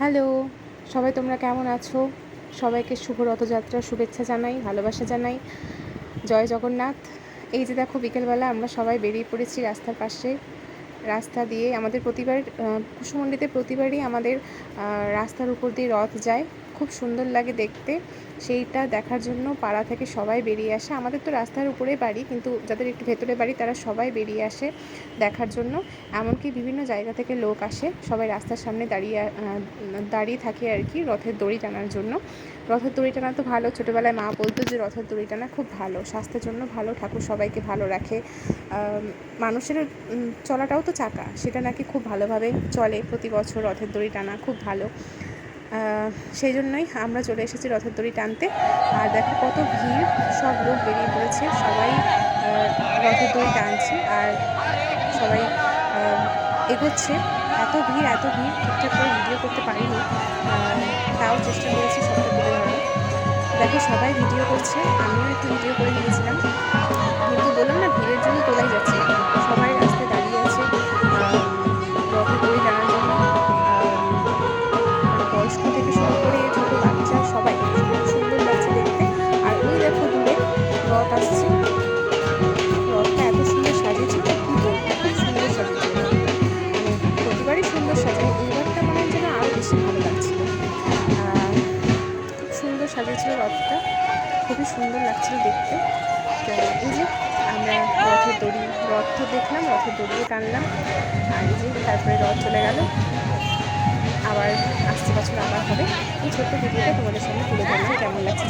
Hello, সবাই তোমরা কেমন আছো? সবাইকে শুভ রথযাত্রার শুভেচ্ছা জানাই, ভালোবাসা জানাই। জয় জগন্নাথ। এই যে দেখো বিকেলবেলা আমরা সবাই বেরিয়ে পড়েছি রাস্তার পাশে। রাস্তা দিয়ে আমাদের প্রতিবার কুসুমন্ডিতে প্রতিবারই আমাদের রাস্তার উপর দিয়ে রথ যায়। খুব সুন্দর লাগে দেখতে। সেইটা দেখার জন্য পাড়া থেকে সবাই বেরিয়ে আসে। আমাদের তো রাস্তার উপরে বাড়ি, কিন্তু যাদের একটু ভেতরে বাড়ি তারা সবাই বেরিয়ে আসে দেখার জন্য। এমনকি বিভিন্ন জায়গা থেকে লোক আসে, সবাই রাস্তার সামনে দাঁড়িয়ে থাকে আর কি রথের দড়ি টানার জন্য। রথের দড়ি টানা তো ভালো, ছোটোবেলায় মা বলতো যে রথের দড়ি টানা খুব ভালো, স্বাস্থ্যের জন্য ভালো, ঠাকুর সবাইকে ভালো রাখে। মানুষের চলাটাও তো চাকা, সেটা নাকি খুব ভালোভাবে চলে। প্রতি বছর রথের দড়ি টানা খুব ভালো, সেই জন্যই আমরা চলে এসেছি রথের দড়ি টানতে। আর দেখো কত ভিড়, সব লোক বেরিয়ে পড়েছে, সবাই রথের দড়ি টানছে আর সবাই এগোচ্ছে। এত ভিড় ঠিকঠাক করে ভিডিও করতে পারিনি, তাও চেষ্টা করেছি সবটা তুলে ধরার। দেখো সবাই ভিডিও করছে, আমিও একটু ভিডিও করে নিয়েছিলাম, কিন্তু বললাম না ভিড়ের জন্য তোলাই যাচ্ছে না। সবাই রাস্তায় দাঁড়িয়ে আছে রথের দড়ি টানার জন্য। বয়স্ক থেকে শুরু করে ছোটো বাচ্চা সবাই, খুব সুন্দর লাগছে দেখতে। আর ওই দেখো দূরে রথ আসছে, রথটা এত সুন্দর সাজিয়েছিল কী বলবো, খুব সুন্দর সাজিয়েছিল রথটা। মানে প্রতিবারই সুন্দর সাজায়, এইবারটা মনে হয় যেন আরও বেশি ভালো লাগছিল। খুব সুন্দর সাজিয়েছিল রথটা, খুবই সুন্দর লাগছিল দেখতে। তো এই যে আমরা রথ তো দেখলাম, রথের দড়িও টানলাম, আর এই যে তারপরে রথ চলে গেল। আবার আসছে বছর আবার হবে। এই ছোট্ট ভিডিওটা তোমাদের সামনে তুলে ধরলাম, কেমন লাগছে